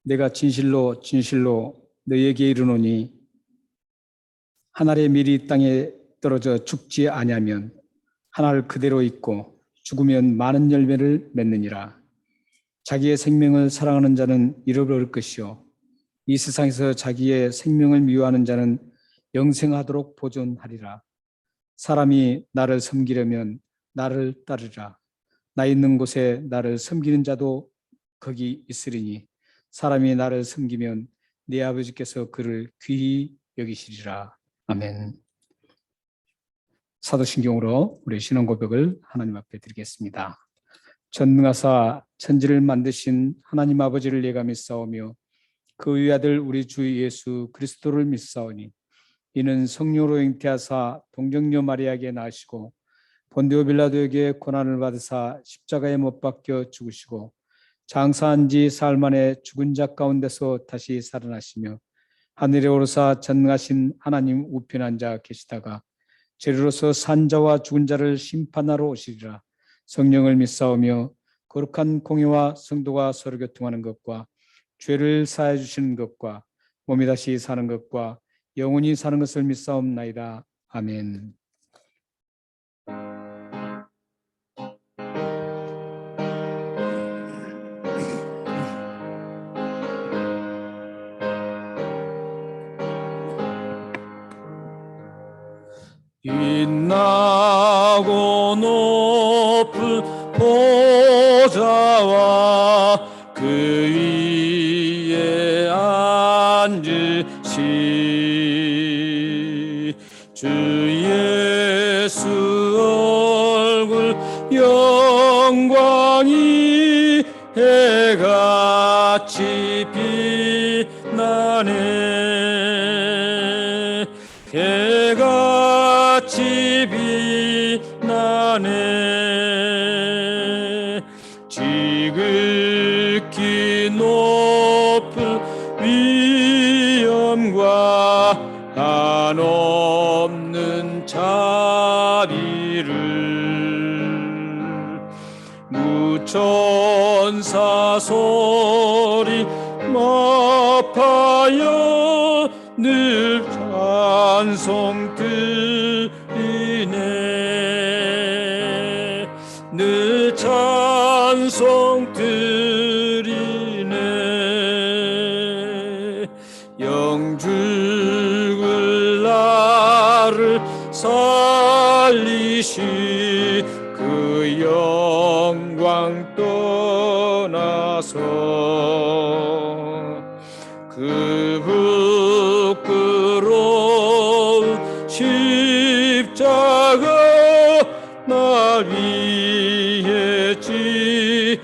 내가 진실로 진실로 너희에게 이르노니 한 알의 밀이 땅에 떨어져 죽지 아니하면 한 알 그대로 있고 죽으면 많은 열매를 맺느니라. 자기의 생명을 사랑하는 자는 잃어버릴 것이요 이 세상에서 자기의 생명을 미워하는 자는 영생하도록 보존하리라. 사람이 나를 섬기려면 나를 따르라. 나 있는 곳에 나를 섬기는 자도 거기 있으리니 사람이 나를 섬기면 내 아버지께서 그를 귀히 여기시리라. 아멘. 사도신경으로 우리 신앙 고백을 하나님 앞에 드리겠습니다. 전능하사 천지를 만드신 하나님 아버지를 예가 믿사오며 그 위아들 우리 주 예수 그리스도를 믿사오니 이는 성령으로 잉태하사 동정녀 마리아에게 나시고 본디오 빌라도에게 고난을 받으사 십자가에 못 박혀 죽으시고 장사한 지 사흘 만에 죽은 자 가운데서 다시 살아나시며 하늘에 오르사 전능하신 하나님 우편에 앉아 계시다가 죄로서 산 자와 죽은 자를 심판하러 오시리라. 성령을 믿사오며 거룩한 공회와 성도가 서로 교통하는 것과 죄를 사해 주시는 것과 몸이 다시 사는 것과 영원히 사는 것을 믿사옵나이다. 아멘. 빛나고 높은 보좌와 그 위에 앉으신 주 예수 얼굴 영광이 해같이 빛나네. 해같이 빛나네. 지극히 높은 위엄과 한없는 자비를 무천사 소리 마파여 늘 찬송 드리네. 늘 찬송 드리네. 영죽을 나를 살리시 그 영광 떠나서 그 부끄러운 십자가 날 위해 지셨네.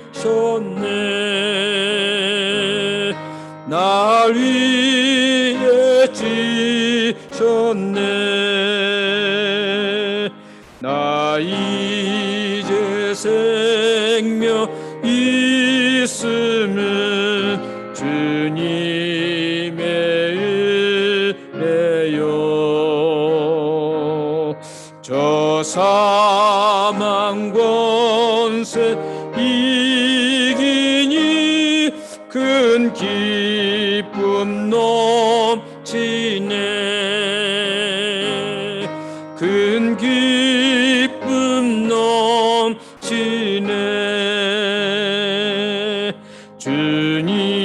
날 위해 지셨네. 나 이제 생명 있으면 주님의 은혜요. 저 사망 권세 이기니 큰 기쁨 넘치네. 큰 기쁨 넘치네.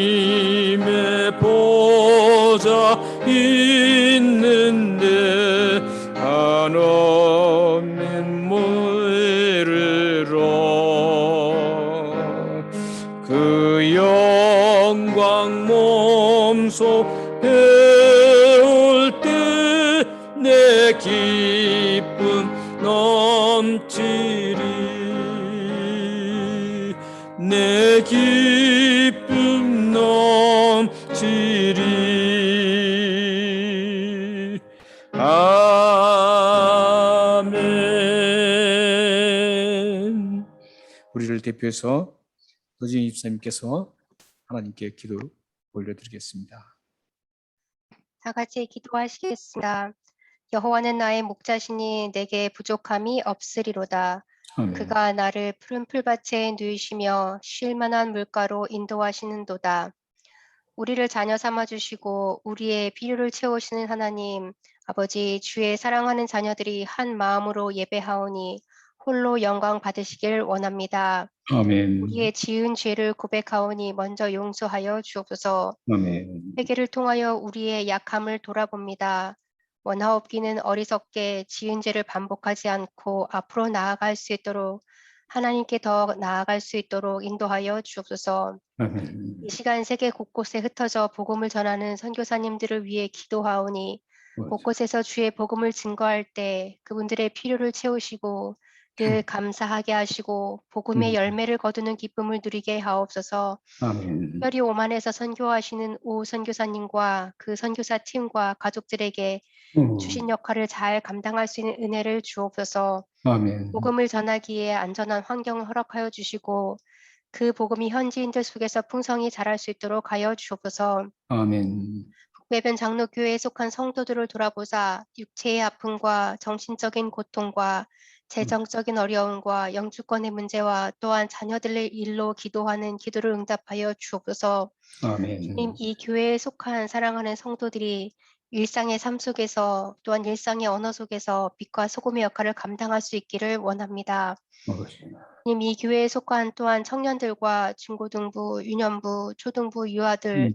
주님의 보좌 있는데 한없는 무리로 그 영광 몸소 배울 때 내 기쁨 넘치리. 내 기쁨 넘치리. 아멘. 우리를 대표해서 노진희 집사님께서 하나님께 기도 올려드리겠습니다. 다 같이 기도하시겠습니다. 여호와는 나의 목자시니 내게 부족함이 없으리로다. 아멘. 그가 나를 푸른 풀밭에 누이시며 쉴 만한 물가로 인도하시는도다. 우리를 자녀 삼아 주시고 우리의 필요를 채우시는 하나님, 아버지, 주의 사랑하는 자녀들이 한 마음으로 예배하오니 홀로 영광 받으시길 원합니다. 아멘. 우리의 지은 죄를 고백하오니 먼저 용서하여 주옵소서. 아멘. 회개를 통하여 우리의 약함을 돌아봅니다. 원하옵기는 어리석게 지은 죄를 반복하지 않고 앞으로 나아갈 수 있도록 하나님께 더 나아갈 수 있도록 인도하여 주옵소서. 아멘. 이 시간 세계 곳곳에 흩어져 복음을 전하는 선교사님들을 위해 기도하오니 곳곳에서 주의 복음을 증거할 때 그분들의 필요를 채우시고 늘 감사하게 하시고 복음의 열매를 거두는 기쁨을 누리게 하옵소서. 아멘. 특별히 오만에서 선교하시는 오 선교사님과 그 선교사 팀과 가족들에게 주신 역할을 잘 감당할 수 있는 은혜를 주옵소서. 아멘. 복음을 전하기에 안전한 환경을 허락하여 주시고 그 복음이 현지인들 속에서 풍성히 자랄 수 있도록 하여 주옵소서. 아멘. 북배변 장로교회에 속한 성도들을 돌아보사 육체의 아픔과 정신적인 고통과 재정적인 어려움과 영주권의 문제와 또한 자녀들의 일로 기도하는 기도를 응답하여 주옵소서. 주님, 아멘. 이 교회에 속한 사랑하는 성도들이 일상의 삶 속에서 또한 일상의 언어 속에서 빛과 소금의 역할을 감당할 수 있기를 원합니다. 주님, 이 교회에 속한 또한 청년들과 중고등부, 유년부, 초등부, 유아들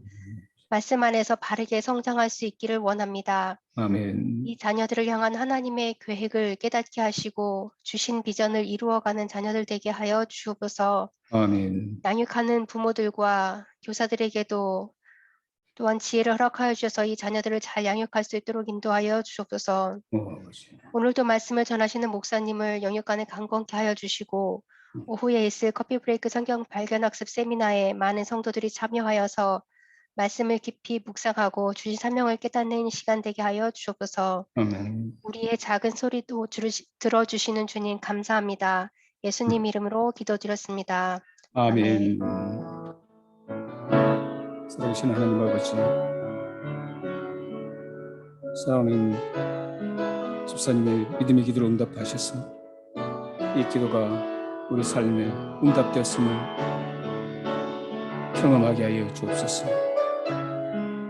말씀 안에서 바르게 성장할 수 있기를 원합니다. 아멘. 이 자녀들을 향한 하나님의 계획을 깨닫게 하시고 주신 비전을 이루어가는 자녀들 되게 하여 주옵소서. 아멘. 양육하는 부모들과 교사들에게도 또한 지혜를 허락하여 주셔서 이 자녀들을 잘 양육할 수 있도록 인도하여 주옵소서. 오늘도 말씀을 전하시는 목사님을 영육간에 강건케 하여 주시고 오후에 있을 커피 브레이크 성경 발견 학습 세미나에 많은 성도들이 참여하여서 말씀을 깊이 묵상하고 주신 사명을 깨닫는 시간 되게 하여 주옵소서. 아멘. 우리의 작은 소리도 들어주시는 주님 감사합니다. 예수님 이름으로 기도드렸습니다. 아멘. 사랑하신 하나님 아버지, 사랑하는 집사님의 믿음의 기도를 응답하셔서 이 기도가 우리 삶에 응답되었음을 경험하게 하여 주옵소서.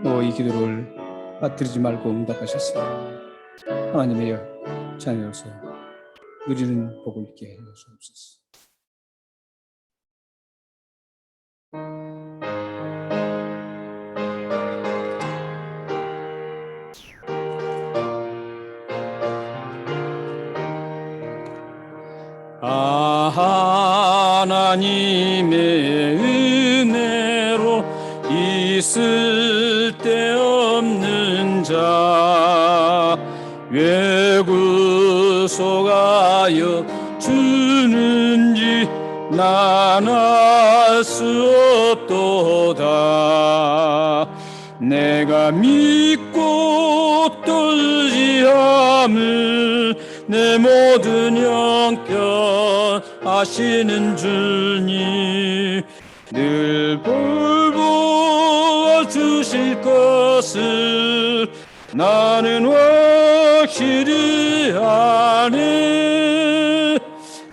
또 이 기도를 빠뜨리지 말고 응답하셔서 하나님의 자녀로서 누리는 복을 있게 하여 주옵소서. 하나님의 은혜로 있을 데 없는 자 왜 구속하여 주는지 난 알 수 없도다. 내가 믿고 떨지 함을 내 모든 형편 아시는 주님 늘 돌보아 주실 것을 나는 확실히 아네.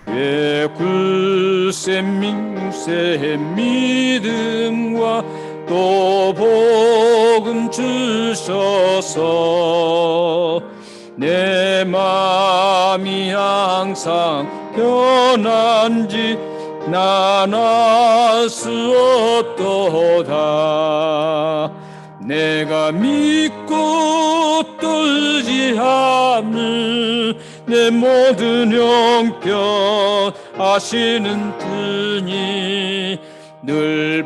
왜 굳센 믿음과 또 복음 주셔서 내 마음이 항상 편한지 난 알 수 없도다. 내가 믿고 떨지 함을 내 모든 형편 아시는 주님 늘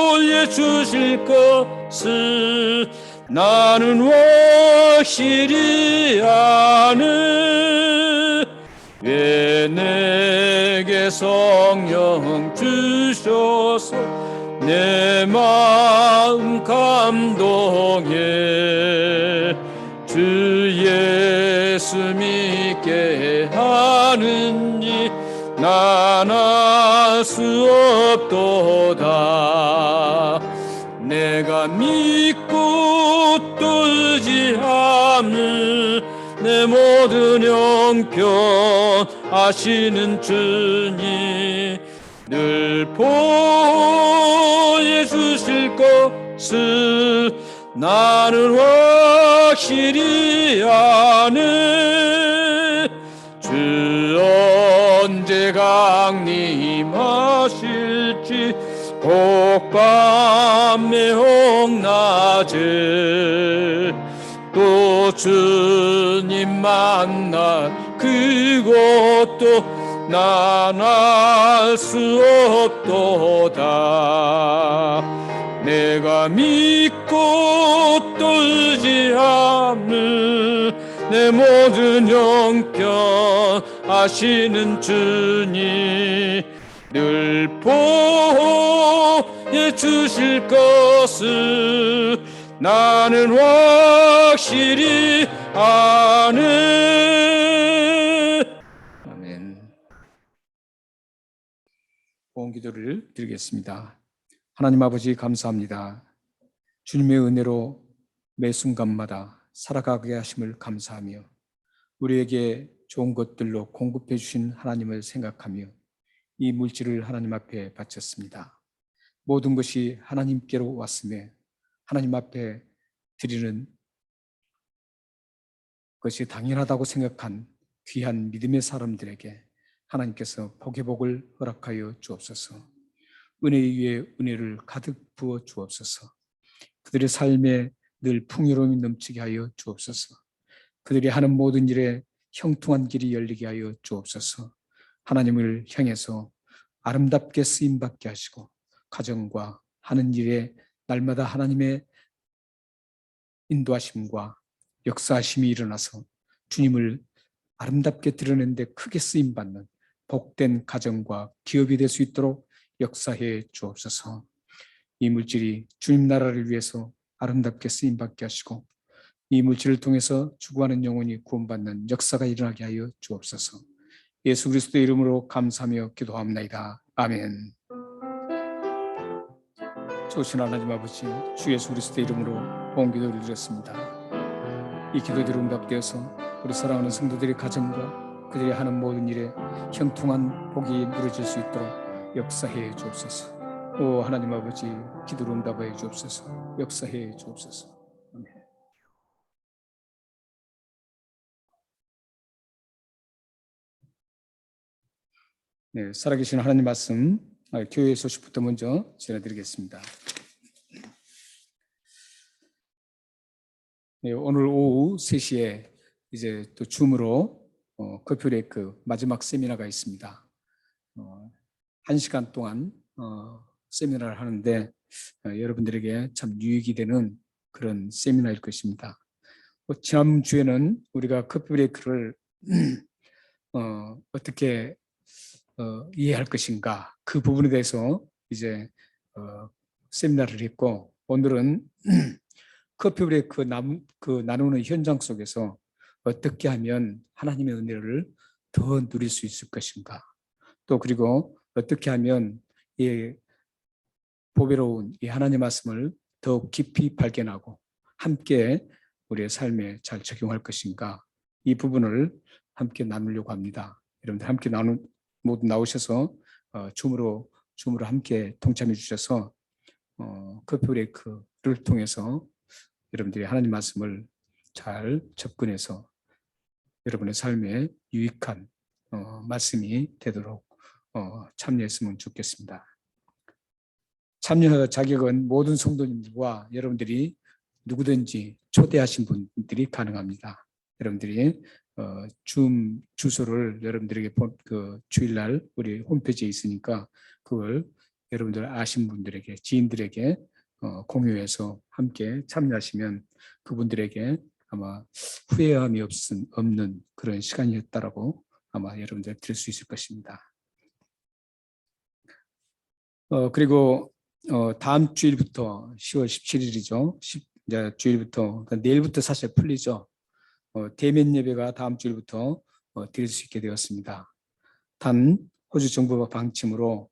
보여주실 것을 나는 확실히 아네. 왜 내게 성령 주셔서 내 마음 감동해 주 예수 믿게 하느니 난 알 수 없도다. 내가 믿고 떨지 함을 내 모든 형편 아시는 주님 늘 보여주실 것을 나는 확실히 아네. 주 언제 강림하실지 혹밤에 혹낮에 또 주님 만날 그것도 난 알 수 없도다. 내가 믿고 또 의지함을 내 모든 형편 아시는 주님 늘 보여 주실 것을 나는 확실히 아네. 아멘. 보험 기도를 드리겠습니다. 하나님 아버지 감사합니다. 주님의 은혜로 매 순간마다 살아가게 하심을 감사하며 우리에게 좋은 것들로 공급해 주신 하나님을 생각하며 이 물질을 하나님 앞에 바쳤습니다. 모든 것이 하나님께로 왔음에 하나님 앞에 드리는 것이 당연하다고 생각한 귀한 믿음의 사람들에게 하나님께서 복의 복을 허락하여 주옵소서. 은혜 위에 은혜를 가득 부어 주옵소서. 그들의 삶에 늘 풍요로움이 넘치게 하여 주옵소서. 그들이 하는 모든 일에 형통한 길이 열리게 하여 주옵소서. 하나님을 향해서 아름답게 쓰임받게 하시고 가정과 하는 일에 날마다 하나님의 인도하심과 역사하심이 일어나서 주님을 아름답게 드러내는 데 크게 쓰임받는 복된 가정과 기업이 될 수 있도록 역사해 주옵소서. 이 물질이 주님 나라를 위해서 아름답게 쓰임받게 하시고 이 물질을 통해서 죽어가는 영혼이 구원받는 역사가 일어나게 하여 주옵소서. 예수 그리스도의 이름으로 감사하며 기도합나이다. 아멘. 좋으신 하나님 아버지, 주 예수 그리스도의 이름으로 본 기도를 드렸습니다. 이 기도들이 응답되어서 우리 사랑하는 성도들의 가정과 그들이 하는 모든 일에 형통한 복이 누려질 수 있도록 역사해 주옵소서. 오 하나님 아버지, 기도를 응답하여 주옵소서. 역사해 주옵소서. 아멘. 네, 살아계신 하나님 말씀 교회 소식부터 먼저 전해드리겠습니다. 네, 오늘 오후 3시에 이제 또 줌으로 커피 브레이크 마지막 세미나가 있습니다. 1시간 동안 세미나를 하는데 여러분들에게 참 유익이 되는 그런 세미나일 것입니다. 지난주에는 우리가 커피 브레이크를 어떻게 이해할 것인가 그 부분에 대해서 이제 세미나를 했고 오늘은 커피 브레이크 나누는 현장 속에서 어떻게 하면 하나님의 은혜를 더 누릴 수 있을 것인가 또 그리고 어떻게 하면 이 보배로운 이 하나님의 말씀을 더 깊이 발견하고 함께 우리의 삶에 잘 적용할 것인가 이 부분을 함께 나누려고 합니다. 여러분들 함께 모두 나오셔서 줌으로 함께 동참해 주셔서 커피 브레이크를 통해서 여러분들이 하나님 말씀을 잘 접근해서 여러분의 삶에 유익한 말씀이 되도록 참여했으면 좋겠습니다. 참여 자격은 모든 성도님들과 여러분들이 누구든지 초대하신 분들이 가능합니다. 여러분들이 줌 주소를 여러분들에게 그 주일날 우리 홈페이지에 있으니까 그걸 여러분들 아신 분들에게 지인들에게 공유해서 함께 참여하시면 그분들에게 아마 후회함이 없는 그런 시간이었다라고 아마 여러분들 들을 수 있을 것입니다. 그리고 다음 주일부터 10월 17일이죠. 이제 주일부터 내일부터 사실 풀리죠. 대면 예배가 다음 주일부터 드릴 수 있게 되었습니다. 단 호주 정부가 방침으로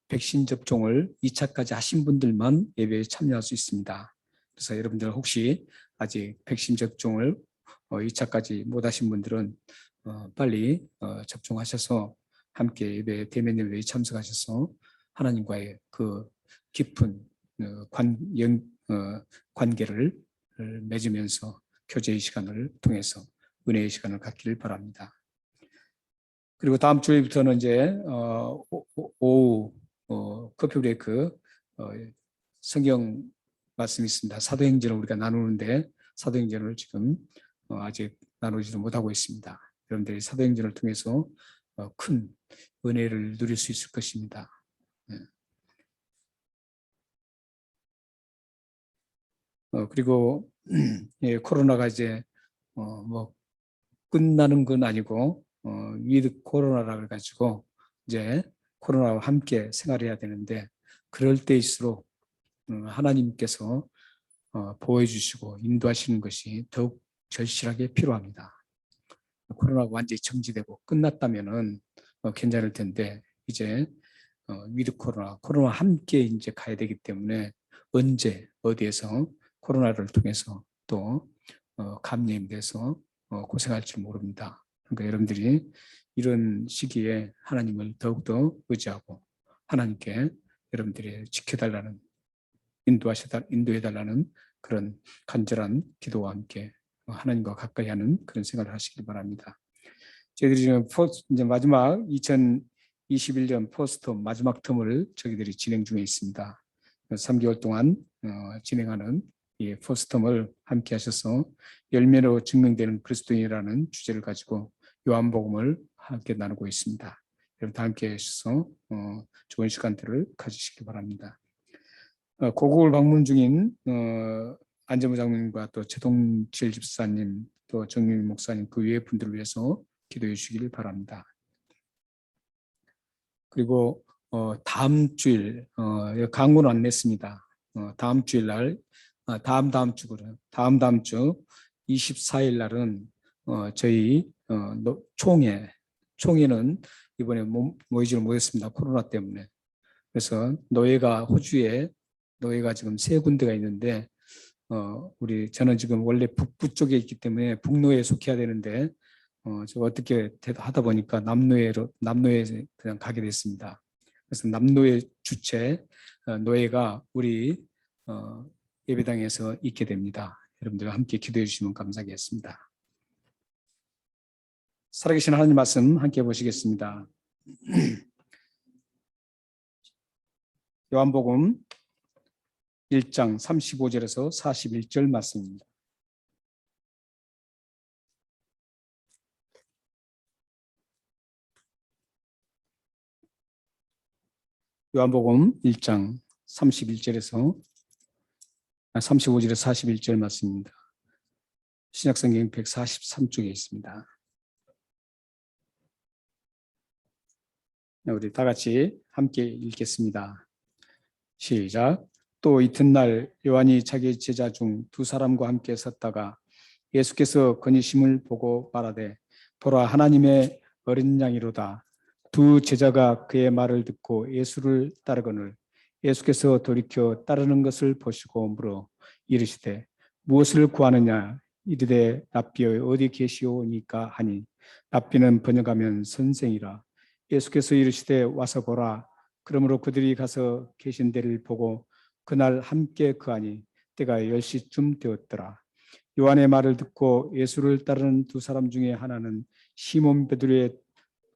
백신 접종을 2차까지 하신 분들만 예배에 참여할 수 있습니다. 그래서 여러분들 혹시 아직 백신 접종을 2차까지 못 하신 분들은 빨리 접종하셔서 함께 예배 대면 예배에 참석하셔서 하나님과의 그 깊은 관계를 맺으면서 교제의 시간을 통해서 은혜의 시간을 갖기를 바랍니다. 그리고 다음 주부터는 이제 오후 커피 브레이크 성경 말씀이 있습니다. 사도행전을 우리가 나누는데 사도행전을 지금 아직 나누지도 못하고 있습니다. 여러분들이 사도행전을 통해서 큰 은혜를 누릴 수 있을 것입니다. 그리고 예, 코로나가 이제 뭐 끝나는 건 아니고 위드 코로나라 가지고 이제 코로나와 함께 생활해야 되는데 그럴 때일수록 하나님께서 보호해 주시고 인도하시는 것이 더욱 절실하게 필요합니다. 코로나가 완전히 정지되고 끝났다면은 괜찮을 텐데 이제 위드 코로나와 함께 이제 가야 되기 때문에 언제 어디에서 코로나를 통해서 또 감염돼서 고생할지 모릅니다. 그러니까 여러분들이 이런 시기에 하나님을 더욱더 의지하고 하나님께 여러분들이 지켜달라는 인도해달라는 그런 간절한 기도와 함께 하나님과 가까이 하는 그런 생활을 하시길 바랍니다. 저희들이 지금 이제 마지막 2021년 포스터 마지막 텀을 저희들이 진행 중에 있습니다. 3개월 동안 진행하는 이 포스텀을 함께 하셔서 열매로 증명되는 그리스도인이라는 주제를 가지고 요한복음을 함께 나누고 있습니다. 여러분 다 함께 하셔서 좋은 시간들을 가지시기 바랍니다. 고국을 방문 중인 안재무 장로님과 또 최동칠 집사님 또 정윤 목사님 그 외의 분들을 위해서 기도해 주시기를 바랍니다. 그리고 다음 주일 강구는 안 냈습니다. 다음 주일 날 다음 주 24일 날은 저희 총회는 이번에 모이지를 못했습니다. 코로나 때문에. 그래서 호주에 노예가 지금 3군데가 있는데 저는 지금 원래 북부 쪽에 있기 때문에 북노예에 속해야 되는데 어떻게 하다 보니까 남노예에 그냥 가게 됐습니다. 그래서 남노예 주체 노예가 우리 예배당에서 있게 됩니다. 여러분들 함께 기도해 주시면 감사하겠습니다. 살아계신 하나님 말씀 함께 보시겠습니다. 요한복음 1장 35절에서 41절 말씀입니다. 요한복음 1장 35절에서 41절 말씀입니다. 신약성경 143쪽에 있습니다. 우리 다 같이 함께 읽겠습니다. 시작. 또 이튿날 요한이 자기 제자 중 2사람과 함께 섰다가 예수께서 거니심을 보고 말하되 보라 하나님의 어린 양이로다. 2 제자가 그의 말을 듣고 예수를 따르거늘 예수께서 돌이켜 따르는 것을 보시고 물어 이르시되 무엇을 구하느냐 이르되 랍비여 어디 계시오니까 하니 랍비는 번역하면 선생이라. 예수께서 이르시되 와서 보라. 그러므로 그들이 가서 계신 데를 보고 그날 함께 거하니 때가 10시쯤 되었더라. 요한의 말을 듣고 예수를 따르는 2사람 중에 하나는 시몬 베드로의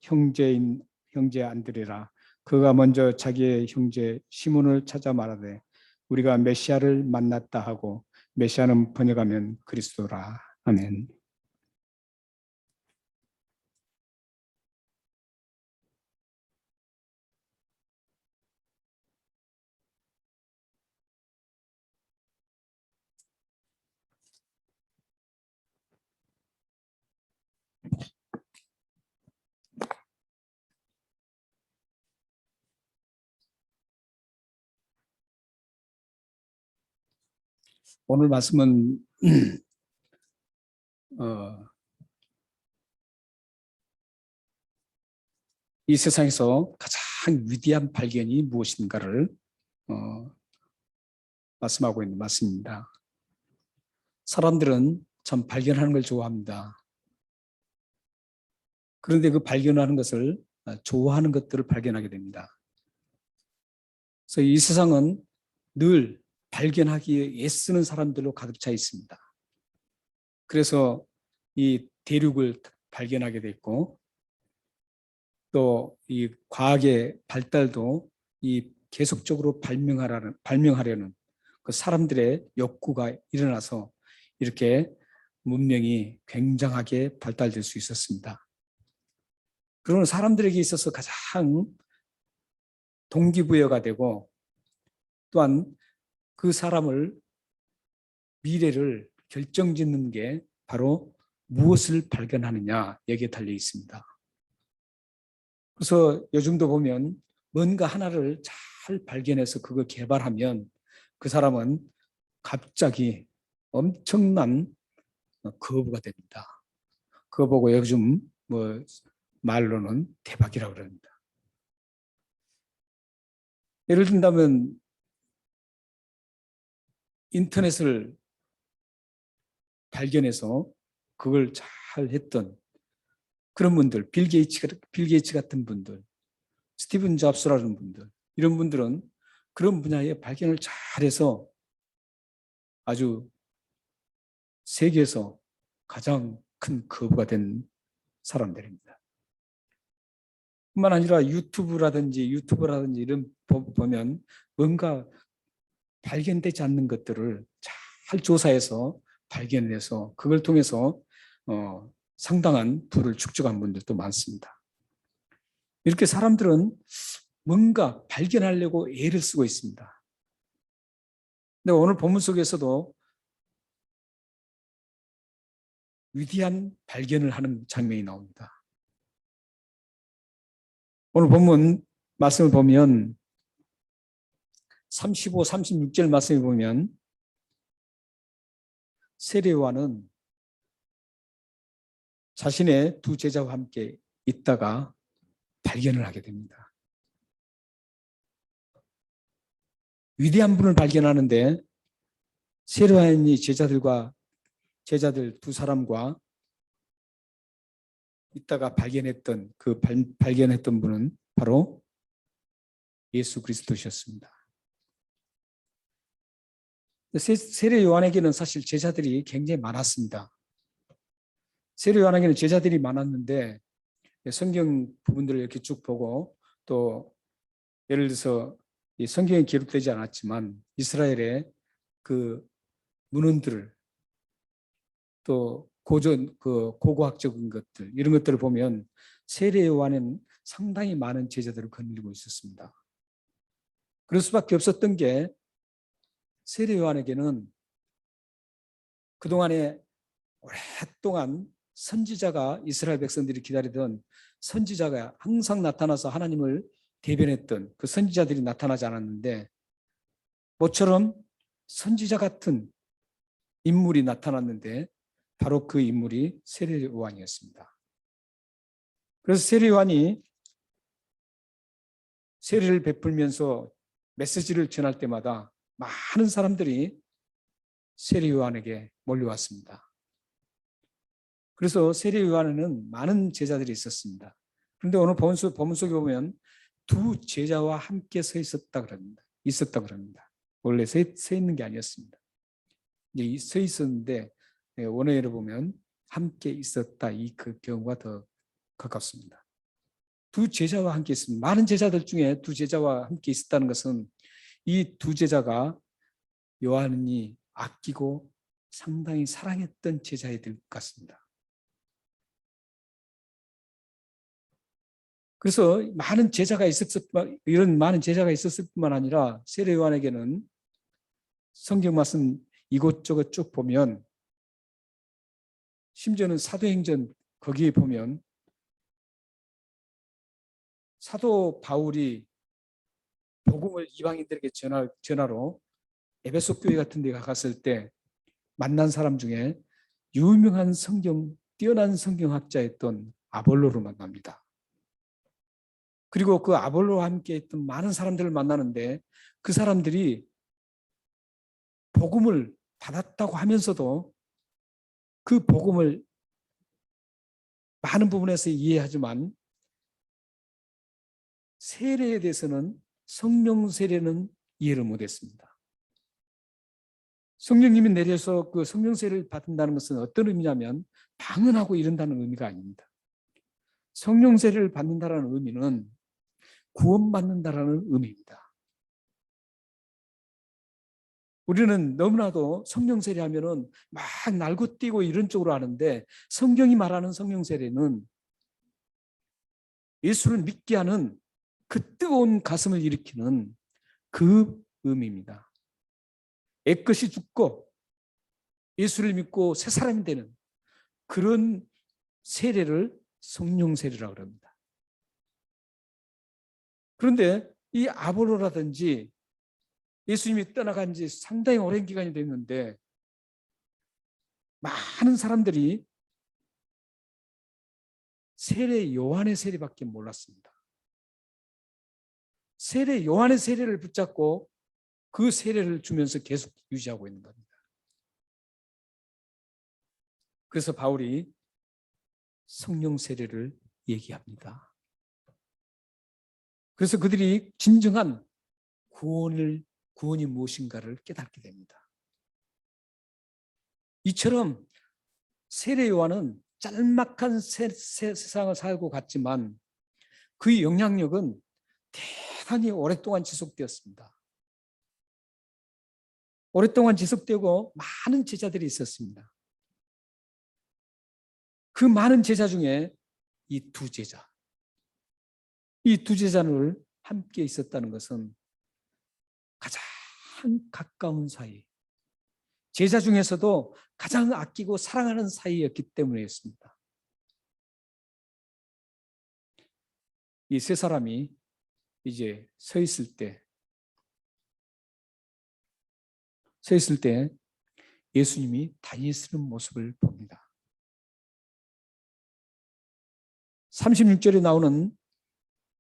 형제 안드레라. 그가 먼저 자기의 형제 시몬을 찾아 말하되 우리가 메시아를 만났다 하고 메시아는 번역하면 그리스도라. 아멘. 오늘 말씀은 이 세상에서 가장 위대한 발견이 무엇인가를 말씀하고 있는 말씀입니다. 사람들은 참 발견하는 걸 좋아합니다. 그런데 그 발견하는 것을 좋아하는 것들을 발견하게 됩니다. 그래서 이 세상은 늘 발견하기에 애쓰는 사람들로 가득 차 있습니다. 그래서 이 대륙을 발견하게 됐고, 또 이 과학의 발달도 이 계속적으로 발명하려는 그 사람들의 욕구가 일어나서 이렇게 문명이 굉장하게 발달될 수 있었습니다. 그러나 사람들에게 있어서 가장 동기부여가 되고, 또한 그 사람을 미래를 결정짓는 게 바로 무엇을 발견하느냐 여기에 달려 있습니다. 그래서 요즘도 보면 뭔가 하나를 잘 발견해서 그거 개발하면 그 사람은 갑자기 엄청난 거부가 됩니다. 그거 보고 요즘 뭐 말로는 대박이라고 그럽니다. 예를 든다면 인터넷을 발견해서 그걸 잘 했던 그런 분들, 빌 게이츠 같은 분들, 스티븐 잡스라는 분들, 이런 분들은 그런 분야에 발견을 잘해서 아주 세계에서 가장 큰 거부가 된 사람들입니다. 뿐만 아니라 유튜브라든지 이런 보면 뭔가 발견되지 않는 것들을 잘 조사해서 발견해서 그걸 통해서 상당한 부를 축적한 분들도 많습니다. 이렇게 사람들은 뭔가 발견하려고 애를 쓰고 있습니다. 근데 오늘 본문 속에서도 위대한 발견을 하는 장면이 나옵니다. 오늘 본문 말씀을 보면 35, 36절 말씀을 보면 세례 요한은 자신의 두 제자와 함께 있다가 발견을 하게 됩니다. 위대한 분을 발견하는데 세례 요한이 제자들 두 사람과 있다가 발견했던 발견했던 분은 바로 예수 그리스도셨습니다. 세례 요한에게는 사실 제자들이 굉장히 많았습니다. 세례 요한에게는 제자들이 많았는데 성경 부분들을 이렇게 쭉 보고 또 예를 들어서 이 성경에 기록되지 않았지만 이스라엘의 그 문헌들을 또 고고학적인 것들 이런 것들을 보면 세례 요한은 상당히 많은 제자들을 거느리고 있었습니다. 그럴 수밖에 없었던 게 세례 요한에게는 그동안에 오랫동안 선지자가 이스라엘 백성들이 기다리던 선지자가 항상 나타나서 하나님을 대변했던 그 선지자들이 나타나지 않았는데 모처럼 선지자 같은 인물이 나타났는데 바로 그 인물이 세례 요한이었습니다. 그래서 세례 요한이 세례를 베풀면서 메시지를 전할 때마다 많은 사람들이 세례 요한에게 몰려왔습니다. 그래서 세례 요한에는 많은 제자들이 있었습니다. 그런데 오늘 본문 속에 보면 두 제자와 함께 서 있었다 그럽니다. 원래 서 있는 게 아니었습니다. 이제 서 있었는데 원어로 보면 함께 있었다 그 경우가 더 가깝습니다. 두 제자와 함께 있습니다. 많은 제자들 중에 두 제자와 함께 있었다는 것은 이 두 제자가 요한이 아끼고 상당히 사랑했던 제자들 같습니다. 그래서 이런 많은 제자가 있었을 뿐만 아니라 세례 요한에게는 성경 말씀 이곳저곳 쭉 보면 심지어는 사도행전 거기에 보면 사도 바울이 복음을 이방인들에게 전하러 에베소 교회 같은 데 갔을 때 만난 사람 중에 유명한 뛰어난 성경학자였던 아볼로를 만납니다. 그리고 그 아볼로와 함께 있던 많은 사람들을 만나는데 그 사람들이 복음을 받았다고 하면서도 그 복음을 많은 부분에서 이해하지만 세례에 대해서는 성령 세례는 이해를 못했습니다. 성령님이 내려서 그 성령세를 받는다는 것은 어떤 의미냐면 방언하고 이른다는 의미가 아닙니다. 성령세를 받는다는 의미는 구원받는다는 의미입니다. 우리는 너무나도 성령세례 하면은 막 날고 뛰고 이런 쪽으로 하는데, 성경이 말하는 성령세례는 예수를 믿게 하는 그 뜨거운 가슴을 일으키는 그 의미입니다. 애것이 죽고 예수를 믿고 새 사람이 되는 그런 세례를 성령세례라고 합니다. 그런데 이 아볼로라든지 예수님이 떠나간 지 상당히 오랜 기간이 됐는데 많은 사람들이 세례 요한의 세례밖에 몰랐습니다. 세례 요한의 세례를 붙잡고 그 세례를 주면서 계속 유지하고 있는 겁니다. 그래서 바울이 성령 세례를 얘기합니다. 그래서 그들이 진정한 구원이 무엇인가를 깨닫게 됩니다. 이처럼 세례 요한은 짤막한 세상을 살고 갔지만 그의 영향력은 대단히 오랫동안 지속되었습니다. 오랫동안 지속되고 많은 제자들이 있었습니다. 그 많은 제자 중에 이 두 제자를 함께 있었다는 것은 가장 가까운 사이, 제자 중에서도 가장 아끼고 사랑하는 사이였기 때문이었습니다. 이 세 사람이 이제 서 있을 때 예수님이 다니시는 모습을 봅니다.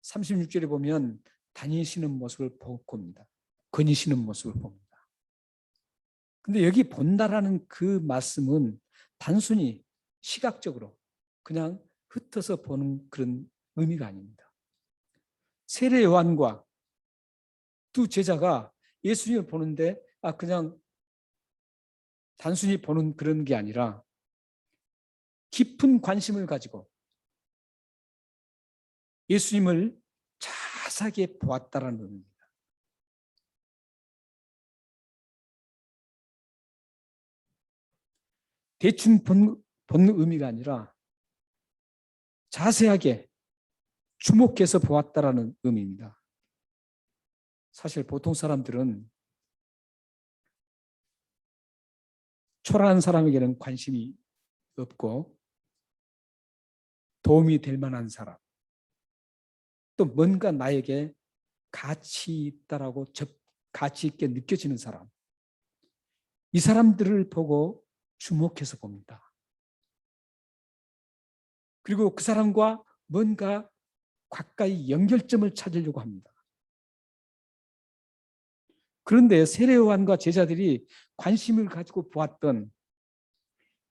36절에 보면 다니시는 모습을 봅니다. 거니시는 모습을 봅니다. 근데 여기 본다라는 그 말씀은 단순히 시각적으로 그냥 흩어서 보는 그런 의미가 아닙니다. 세례 요한과 두 제자가 예수님을 보는데 그냥 단순히 보는 그런 게 아니라 깊은 관심을 가지고 예수님을 자세하게 보았다라는 의미입니다. 대충 본 의미가 아니라 자세하게 주목해서 보았다라는 의미입니다. 사실 보통 사람들은 초라한 사람에게는 관심이 없고 도움이 될 만한 사람, 또 뭔가 나에게 가치 있다라고 가치 있게 느껴지는 사람, 이 사람들을 보고 주목해서 봅니다. 그리고 그 사람과 뭔가 가까이 연결점을 찾으려고 합니다. 그런데 세례 요한과 제자들이 관심을 가지고 보았던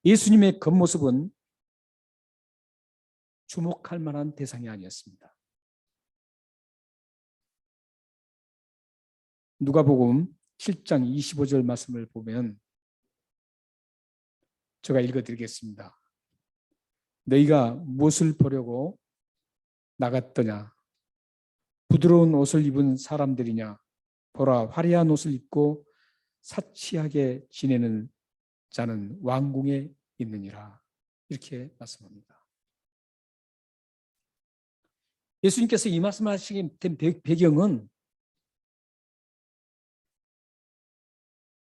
예수님의 겉모습은 주목할 만한 대상이 아니었습니다. 누가복음 7장 25절 말씀을 보면 제가 읽어드리겠습니다. 너희가 무엇을 보려고 나갔더냐? 부드러운 옷을 입은 사람들이냐? 보라, 화려한 옷을 입고 사치하게 지내는 자는 왕궁에 있느니라. 이렇게 말씀합니다. 예수님께서 이 말씀하시게 된 배경은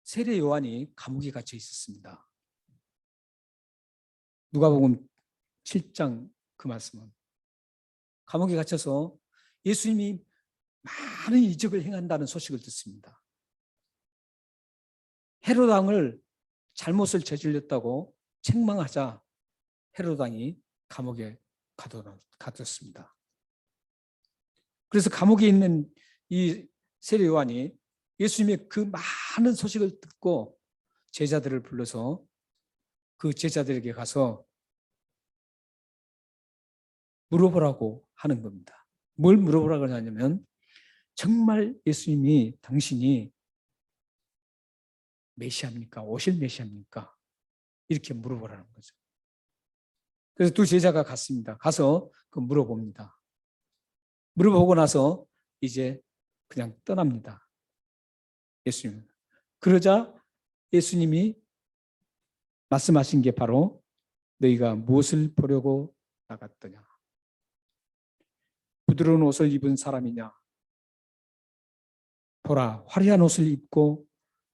세례 요한이 감옥에 갇혀 있었습니다. 누가복음 7장 그 말씀은 감옥에 갇혀서 예수님이 많은 이적을 행한다는 소식을 듣습니다. 헤롯 왕을 잘못을 저질렀다고 책망하자 헤롯 왕이 감옥에 가뒀습니다. 그래서 감옥에 있는 이 세례 요한이 예수님의 그 많은 소식을 듣고 제자들을 불러서 그 제자들에게 가서 물어보라고 하는 겁니다. 뭘 물어보라고 하냐면 정말 예수님이 당신이 메시아입니까? 오실 메시아입니까? 이렇게 물어보라는 거죠. 그래서 두 제자가 갔습니다. 가서 물어봅니다. 물어보고 나서 이제 그냥 떠납니다. 예수님. 그러자 예수님이 말씀하신 게 바로 너희가 무엇을 보려고 나갔더냐? 부드러운 옷을 입은 사람이냐? 보라, 화려한 옷을 입고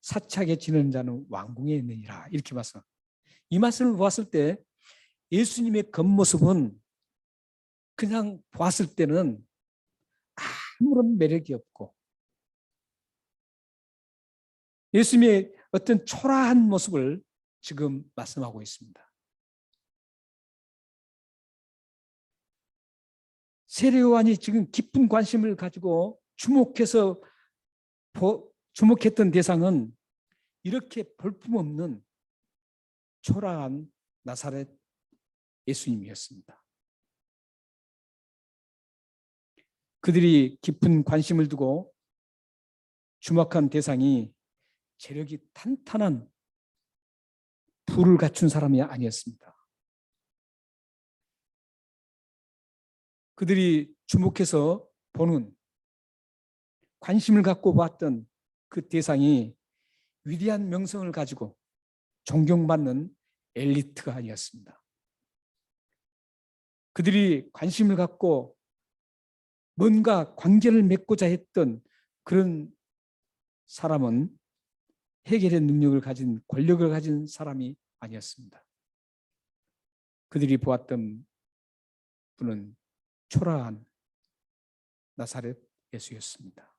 사착에 지는 자는 왕궁에 있느니라. 이렇게 말씀. 이 말씀을 보았을 때 예수님의 겉모습은 그냥 보았을 때는 아무런 매력이 없고 예수님의 어떤 초라한 모습을 지금 말씀하고 있습니다. 세례 요한이 지금 깊은 관심을 가지고 주목했던 대상은 이렇게 볼품없는 초라한 나사렛 예수님이었습니다. 그들이 깊은 관심을 두고 주목한 대상이 재력이 탄탄한 부를 갖춘 사람이 아니었습니다. 그들이 주목해서 보는 관심을 갖고 봤던 그 대상이 위대한 명성을 가지고 존경받는 엘리트가 아니었습니다. 그들이 관심을 갖고 뭔가 관계를 맺고자 했던 그런 사람은 해결의 능력을 가진 권력을 가진 사람이 아니었습니다. 그들이 보았던 분은 초라한 나사렛 예수였습니다.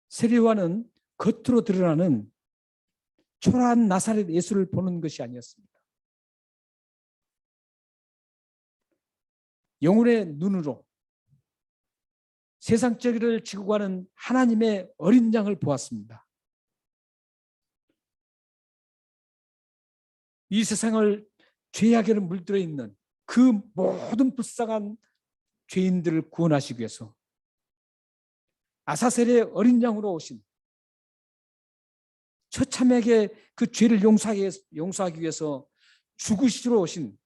세례 요한은 겉으로 드러나는 초라한 나사렛 예수를 보는 것이 아니었습니다. 영혼의 눈으로 세상적을 지고 가는 하나님의 어린 양을 보았습니다. 이 세상을 죄악에는 물들어 있는 그 모든 불쌍한 죄인들을 구원하시기 위해서 아사셀의 어린 양으로 오신 처참하게 그 죄를 용서하기 위해서 죽으시러 오신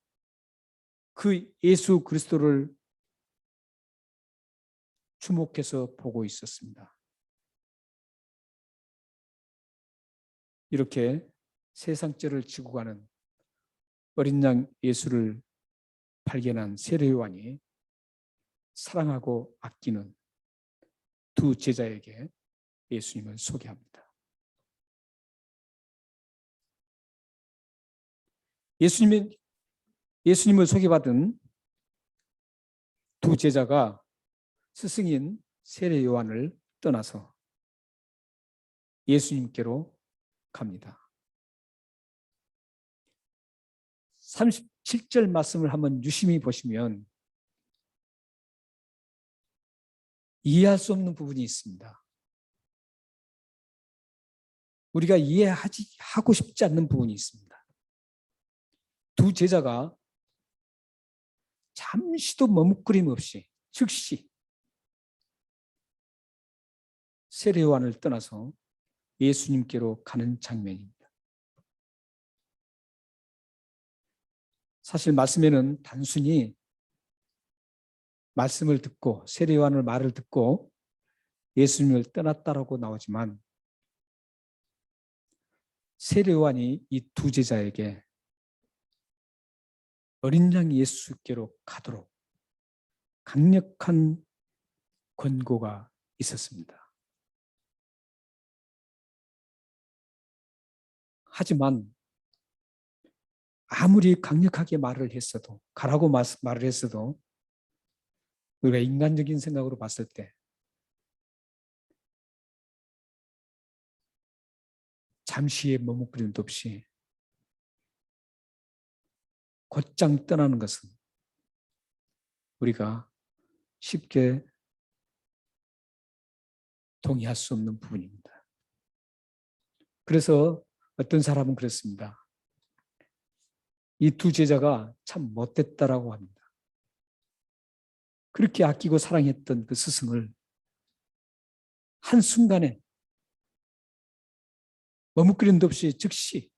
그 예수 그리스도를 주목해서 보고 있었습니다. 이렇게 세상죄를 지고 가는 어린 양 예수를 발견한 세례 요한이 사랑하고 아끼는 두 제자에게 예수님을 소개합니다. 예수님을 소개받은 두 제자가 스승인 세례 요한을 떠나서 예수님께로 갑니다. 37절 말씀을 한번 유심히 보시면 이해할 수 없는 부분이 있습니다. 우리가 이해하고 싶지 않는 부분이 있습니다. 두 제자가 잠시도 머뭇거림 없이 즉시 세례 요한을 떠나서 예수님께로 가는 장면입니다. 사실 말씀에는 단순히 말씀을 듣고 세례 요한의 말을 듣고 예수님을 떠났다라고 나오지만 세례 요한이 이 두 제자에게 어린 양 예수께로 가도록 강력한 권고가 있었습니다. 하지만 아무리 강력하게 말을 했어도 가라고 말을 했어도 우리가 인간적인 생각으로 봤을 때 잠시의 머뭇거림도 없이 곧장 떠나는 것은 우리가 쉽게 동의할 수 없는 부분입니다. 그래서 어떤 사람은 그랬습니다. 이 두 제자가 참 못됐다라고 합니다. 그렇게 아끼고 사랑했던 그 스승을 한순간에 머뭇거림도 없이 즉시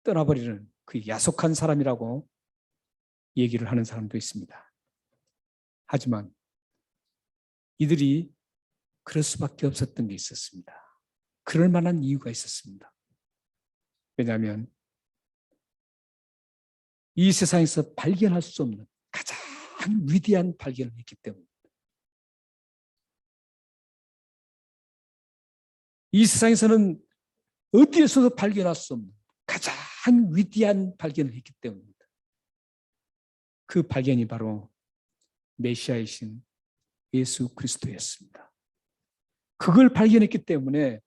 떠나버리는 그 야속한 사람이라고 얘기를 하는 사람도 있습니다. 하지만 이들이 그럴 수밖에 없었던 게 있었습니다. 그럴 만한 이유가 있었습니다. 왜냐하면 이 세상에서 발견할 수 없는 가장 위대한 발견을 했기 때문입니다. 이 세상에서는 어디에서도 발견할 수 없는 가장 위대한 발견을 했기 때문입니다. 그 발견이 바로 메시아이신 예수 그리스도였습니다. 그걸 발견했기 때문에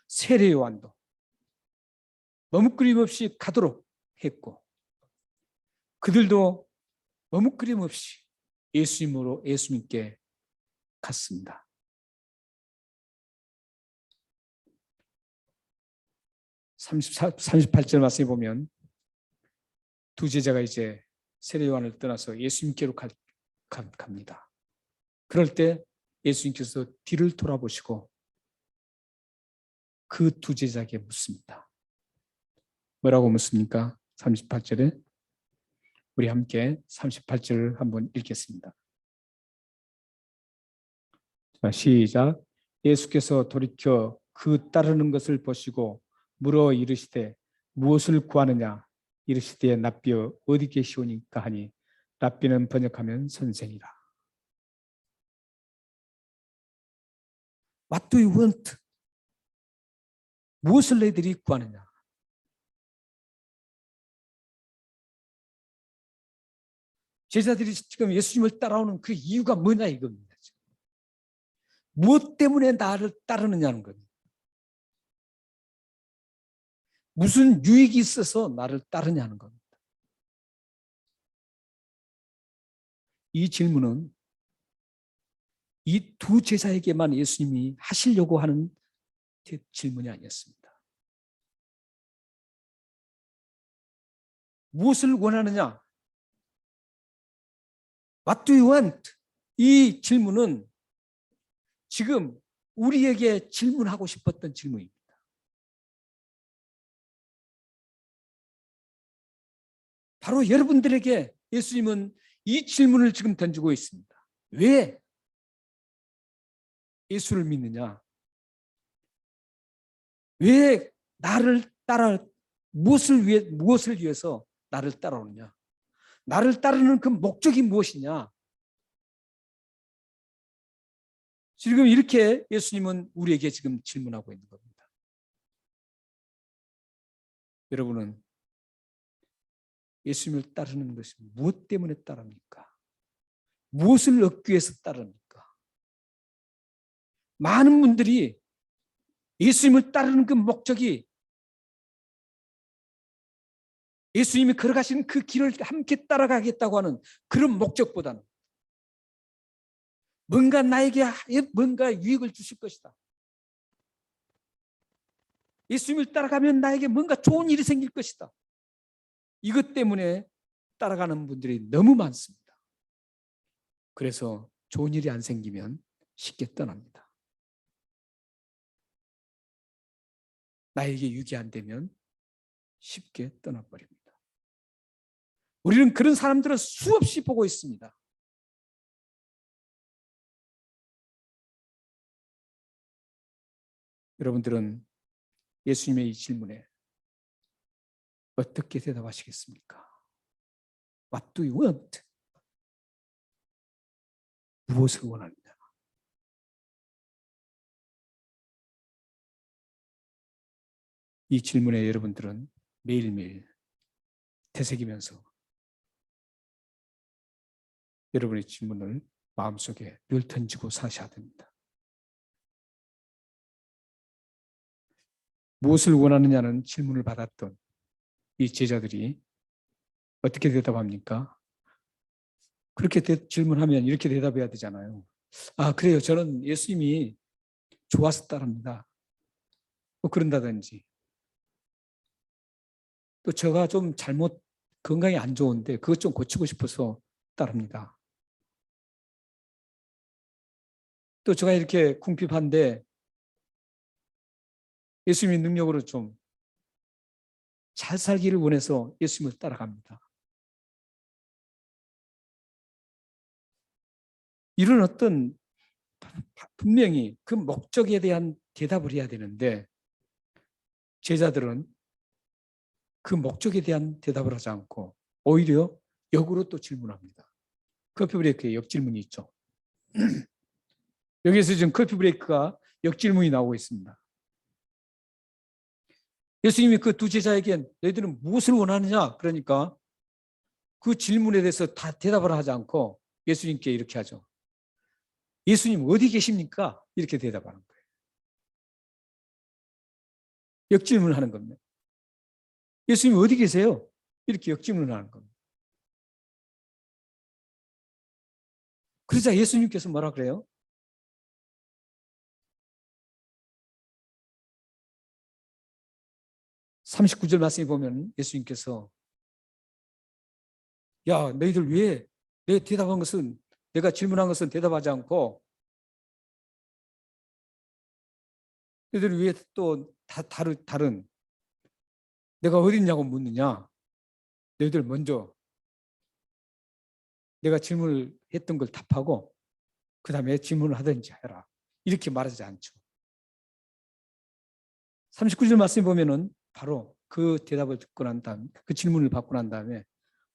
세례 요한도 머뭇거림 없이 가도록 했고, 그들도 머뭇거림 없이 예수님께 갔습니다. 38절 말씀에 보면 두 제자가 이제 세례 요한을 떠나서 예수님께로 갑니다. 그럴 때 예수님께서 뒤를 돌아보시고 그 두 제자에게 묻습니다. 뭐라고 묻습니까? 38절에 우리 함께 38절을 한번 읽겠습니다. 자, 시작. 예수께서 돌이켜 그 따르는 것을 보시고 물어 이르시되 무엇을 구하느냐? 이르시되 랍비여 어디 계시오니까 하니, 랍비는 번역하면 선생이라. What do you want? 무엇을 너희들이 구하느냐? 제자들이 지금 예수님을 따라오는 그 이유가 뭐냐 이겁니다. 무엇 때문에 나를 따르느냐는 겁니다. 무슨 유익이 있어서 나를 따르냐는 겁니다. 이 질문은 이 두 제자에게만 예수님이 하시려고 하는 질문이 아니었습니다. 무엇을 원하느냐? What do you want? 이 질문은 지금 우리에게 질문하고 싶었던 질문입니다. 바로 여러분들에게 예수님은 이 질문을 지금 던지고 있습니다. 왜 예수를 믿느냐? 왜 나를 무엇을 위해서 나를 따라오느냐? 나를 따르는 그 목적이 무엇이냐? 지금 이렇게 예수님은 우리에게 지금 질문하고 있는 겁니다. 여러분은 예수님을 따르는 것이 무엇 때문에 따릅니까? 무엇을 얻기 위해서 따릅니까? 많은 분들이 예수님을 따르는 그 목적이 예수님이 걸어가신 그 길을 함께 따라가겠다고 하는 그런 목적보다는 뭔가 나에게 뭔가 유익을 주실 것이다. 예수님을 따라가면 나에게 뭔가 좋은 일이 생길 것이다. 이것 때문에 따라가는 분들이 너무 많습니다. 그래서 좋은 일이 안 생기면 쉽게 떠납니다. 나에게 유익이 안 되면 쉽게 떠나버립니다. 우리는 그런 사람들을 수없이 보고 있습니다. 여러분들은 예수님의 이 질문에 어떻게 대답하시겠습니까? What do you want? 무엇을 원하느냐? 이 질문에 여러분들은 매일매일 되새기면서 여러분의 질문을 마음속에 늘 던지고 사셔야 됩니다. 무엇을 원하느냐는 질문을 받았던 이 제자들이 어떻게 대답합니까? 그렇게 질문하면 이렇게 대답해야 되잖아요. 아, 그래요. 저는 예수님이 좋아서 따릅니다. 뭐 그런다든지. 또 제가 좀 건강이 안 좋은데 그것 좀 고치고 싶어서 따릅니다. 또 제가 이렇게 궁핍한데 예수님의 능력으로 좀 잘 살기를 원해서 예수님을 따라갑니다. 이런 어떤 분명히 그 목적에 대한 대답을 해야 되는데 제자들은 그 목적에 대한 대답을 하지 않고 오히려 역으로 또 질문합니다. 커피 브레이크에 역질문이 있죠. 여기서 지금 커피 브레이크가 역질문이 나오고 있습니다. 예수님이 그 두 제자에게 너희들은 무엇을 원하느냐? 그러니까 그 질문에 대해서 다 대답을 하지 않고 예수님께 이렇게 하죠. 예수님 어디 계십니까? 이렇게 대답하는 거예요. 역질문을 하는 겁니다. 예수님 어디 계세요? 이렇게 역질문을 하는 겁니다. 그러자 예수님께서 뭐라 그래요? (39절) 말씀에 보면 예수님께서 야 너희들 왜 내가 대답한 것은 내가 질문한 것은 대답하지 않고 너희들 왜 또 다른 내가 어디 있냐고 묻느냐? 너희들 먼저 내가 질문을 했던 걸 답하고 그 다음에 질문을 하든지 해라. 이렇게 말하지 않죠. 39절 말씀에 보면은 바로 그 대답을 듣고 난 다음에 그 질문을 받고 난 다음에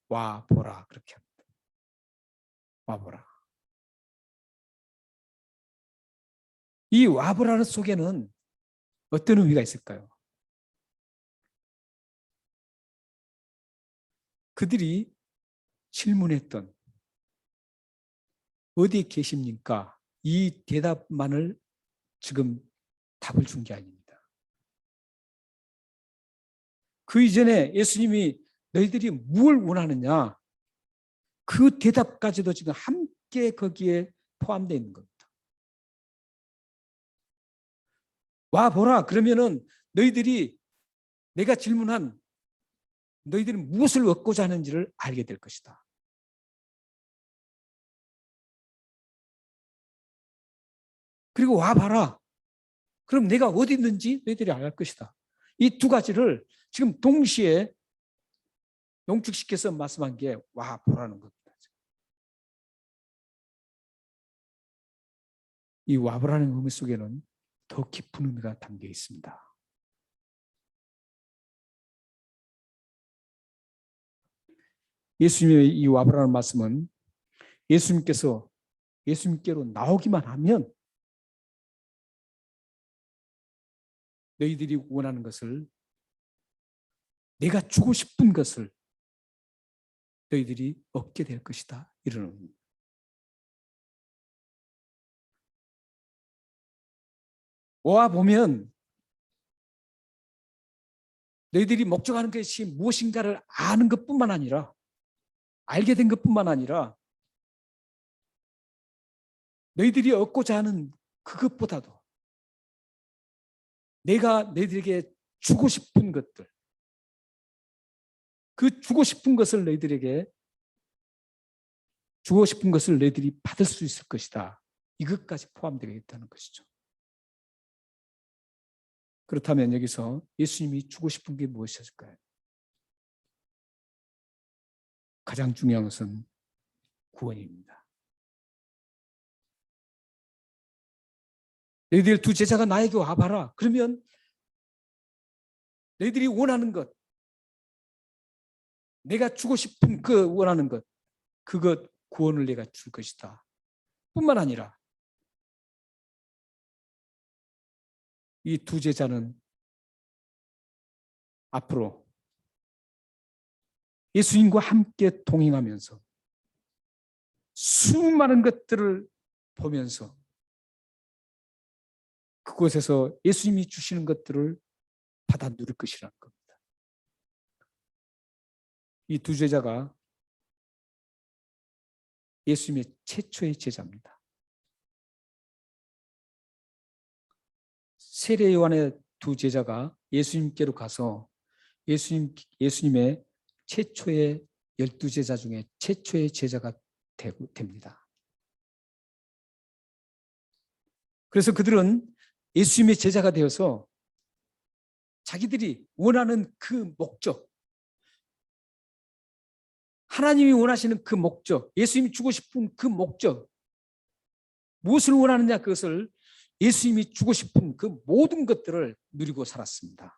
와 보라 그렇게 합니다. 와 보라. 이 와 보라는 속에는 어떤 의미가 있을까요? 그들이 질문했던 어디에 계십니까? 이 대답만을 지금 답을 준 게 아닙니다. 그 이전에 예수님이 너희들이 무엇을 원하느냐? 그 대답까지도 지금 함께 거기에 포함되어 있는 겁니다. 와 보라 그러면은 너희들이 내가 질문한 너희들이 무엇을 얻고자 하는지를 알게 될 것이다. 그리고 와 봐라. 그럼 내가 어디 있는지 너희들이 알 것이다. 이 두 가지를 지금 동시에 농축시켜서 말씀한 게 와 보라는 겁니다. 이 와 보라는 의미 속에는 더 깊은 의미가 담겨 있습니다. 예수님의 이 와 보라는 말씀은 예수님께서 예수님께로 나오기만 하면 너희들이 원하는 것을 내가 주고 싶은 것을 너희들이 얻게 될 것이다. 이런 의미입니다. 와 보면 너희들이 목적하는 것이 무엇인가를 아는 것뿐만 아니라 알게 된 것뿐만 아니라 너희들이 얻고자 하는 그것보다도 내가 너희들에게 주고 싶은 것들 그 주고 싶은 것을 너희들에게 주고 싶은 것을 너희들이 받을 수 있을 것이다. 이것까지 포함되어 있다는 것이죠. 그렇다면 여기서 예수님이 주고 싶은 게 무엇이었을까요? 가장 중요한 것은 구원입니다. 너희들 두 제자가 나에게 와봐라. 그러면 너희들이 원하는 것, 내가 주고 싶은 그 원하는 것, 그것 구원을 내가 줄 것이다. 뿐만 아니라 이 두 제자는 앞으로 예수님과 함께 동행하면서 수많은 것들을 보면서 그곳에서 예수님이 주시는 것들을 받아 누릴 것이라는 겁니다. 이 두 제자가 예수님의 최초의 제자입니다. 세례 요한의 두 제자가 예수님께로 가서 예수님의 최초의 12제자 중에 최초의 제자가 됩니다. 그래서 그들은 예수님의 제자가 되어서 자기들이 원하는 그 목적, 하나님이 원하시는 그 목적, 예수님이 주고 싶은 그 목적, 무엇을 원하느냐, 그것을 예수님이 주고 싶은 그 모든 것들을 누리고 살았습니다.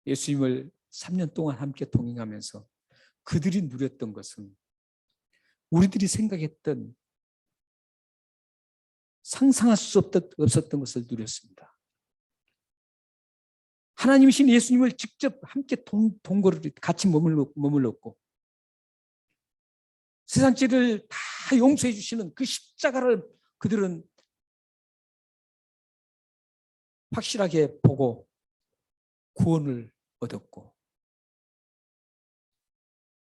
예수님을 3년 동안 함께 동행하면서 그들이 누렸던 것은 우리들이 생각했던, 상상할 수 없었던 것을 누렸습니다. 하나님이신 예수님을 직접 함께 동거를 같이 머물렀고 세상 죄를 다 용서해 주시는 그 십자가를 그들은 확실하게 보고 구원을 얻었고,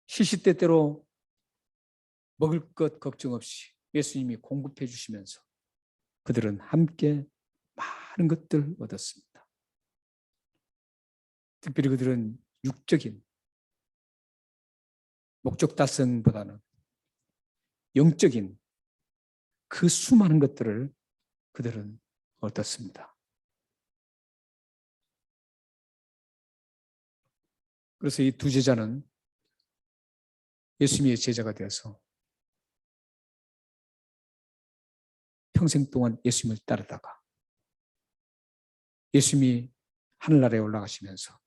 시시때때로 먹을 것 걱정 없이 예수님이 공급해 주시면서 그들은 함께 많은 것들을 얻었습니다. 특별히 그들은 육적인 목적 달성보다는 영적인 그 수많은 것들을 그들은 얻었습니다. 그래서 이 두 제자는 예수님의 제자가 되어서 평생 동안 예수님을 따르다가 예수님이 하늘나라에 올라가시면서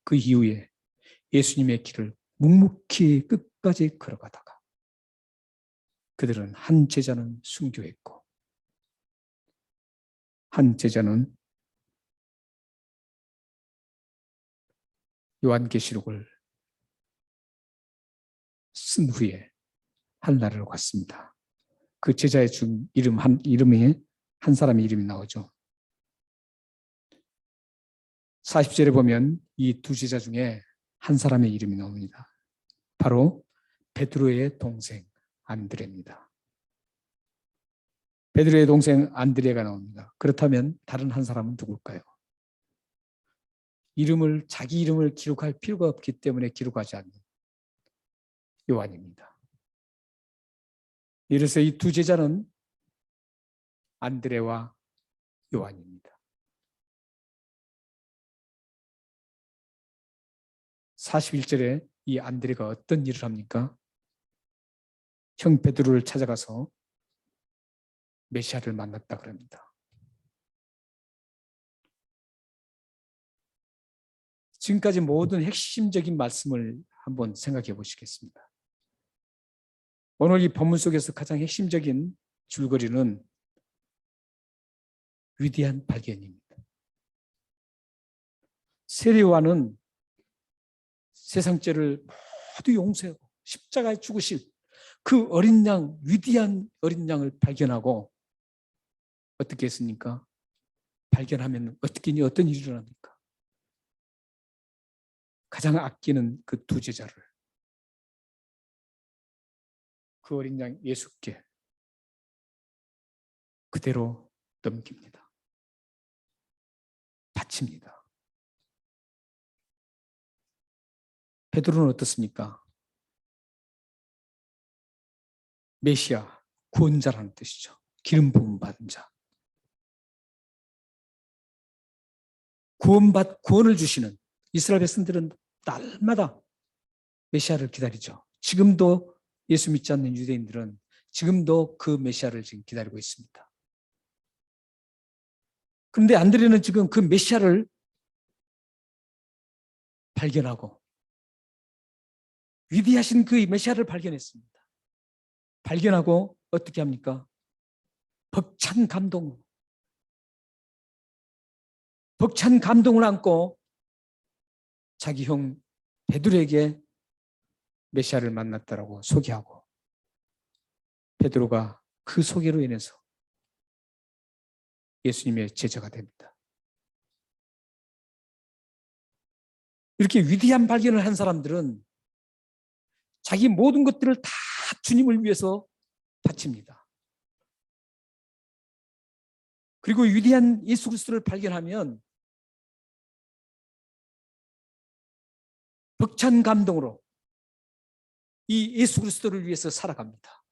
그 이후에 예수님의 길을 묵묵히 끝까지 걸어가다가 그들은 한 제자는 순교했고 한 제자는 요한계시록을 쓴 후에 하늘나라로 갔습니다. 그 제자의 이름에 한 사람의 이름이 나오죠. 40절에 보면 이 두 제자 중에 한 사람의 이름이 나옵니다. 바로 베드로의 동생 안드레입니다. 베드로의 동생 안드레가 나옵니다. 그렇다면 다른 한 사람은 누굴까요? 자기 이름을 기록할 필요가 없기 때문에 기록하지 않는 요한입니다. 이래서 이 두 제자는 안드레와 요한입니다. 41절에 이 안드레가 어떤 일을 합니까? 형 베드로를 찾아가서 메시아를 만났다 그럽니다. 지금까지 모든 핵심적인 말씀을 한번 생각해 보시겠습니다. 오늘 이 본문 속에서 가장 핵심적인 줄거리는 위대한 발견입니다. 세례요한은 세상 죄를 모두 용서하고 십자가에 죽으실 그 어린 양, 위대한 어린 양을 발견하고 어떻게 했습니까? 발견하면 어떤 일이 일어납니까? 가장 아끼는 그 두 제자를 그 어린 양 예수께 그대로 넘깁니다. 바칩니다. 베드로는 어떻습니까? 메시아, 구원자라는 뜻이죠. 기름 부음 받은 자. 구원을 주시는 이스라엘 백성들은 날마다 메시아를 기다리죠. 지금도 예수 믿지 않는 유대인들은 지금도 그 메시아를 지금 기다리고 있습니다. 그런데 안드레는 지금 그 메시아를 발견하고 위대하신 그 메시아를 발견했습니다. 발견하고 어떻게 합니까? 벅찬 감동을 안고 자기 형 베드로에게 메시아를 만났다라고 소개하고 베드로가 그 소개로 인해서 예수님의 제자가 됩니다. 이렇게 위대한 발견을 한 사람들은 자기 모든 것들을 다 주님을 위해서 바칩니다. 그리고 위대한 예수 그리스도를 발견하면 벅찬 감동으로 이 예수 그리스도를 위해서 살아갑니다.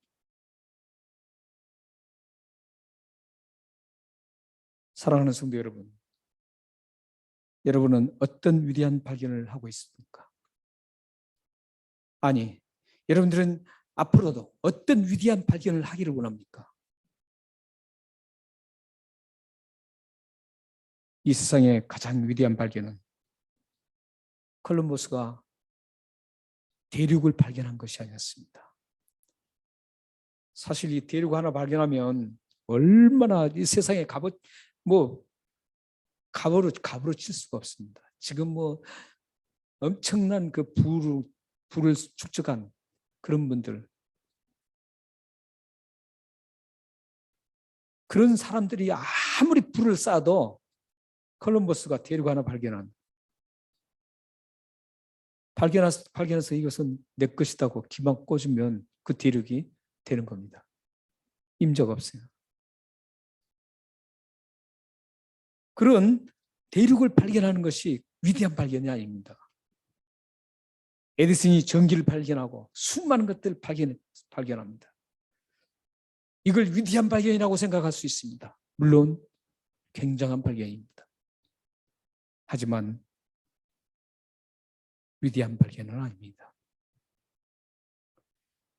사랑하는 성도 여러분, 여러분은 어떤 위대한 발견을 하고 있습니까? 아니, 여러분들은 앞으로도 어떤 위대한 발견을 하기를 원합니까? 이 세상의 가장 위대한 발견은 콜럼버스가 대륙을 발견한 것이 아니었습니다. 사실 이 대륙 하나 발견하면 얼마나 이 세상에 갑으로 칠 수가 없습니다. 지금 엄청난 그 부를 축적한 그런 분들, 그런 사람들이 아무리 불을 쌓아도 콜럼버스가 대륙 하나 발견해서 이것은 내 것이라고 기만 꽂으면 그 대륙이 되는 겁니다. 임자가 없어요. 그런 대륙을 발견하는 것이 위대한 발견이 아닙니다. 에디슨이 전기를 발견하고 수많은 것들을 발견합니다. 이걸 위대한 발견이라고 생각할 수 있습니다. 물론 굉장한 발견입니다. 하지만 위대한 발견은 아닙니다.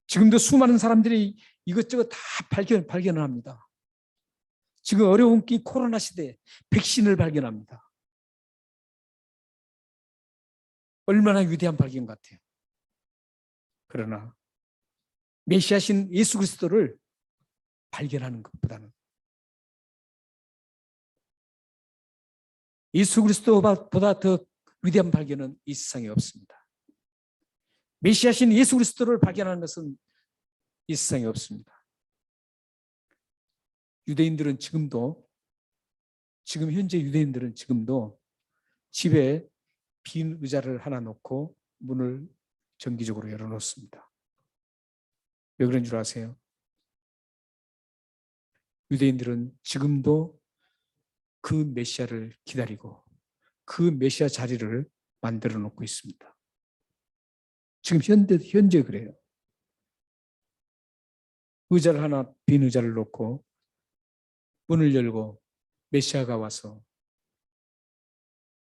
지금도 수많은 사람들이 이것저것 다 발견을 합니다. 지금 어려운 이 코로나 시대에 백신을 발견합니다. 얼마나 위대한 발견 같아요. 그러나 메시아신 예수 그리스도를 발견하는 것보다는 예수 그리스도보다 더 위대한 발견은 이 세상에 없습니다. 메시아신 예수 그리스도를 발견하는 것은 이 세상에 없습니다. 현재 유대인들은 지금도 집에 빈 의자를 하나 놓고 문을 정기적으로 열어놓습니다. 왜 그런 줄 아세요? 유대인들은 지금도 그 메시아를 기다리고 그 메시아 자리를 만들어 놓고 있습니다. 지금 현재 그래요. 빈 의자를 놓고 문을 열고 메시아가 와서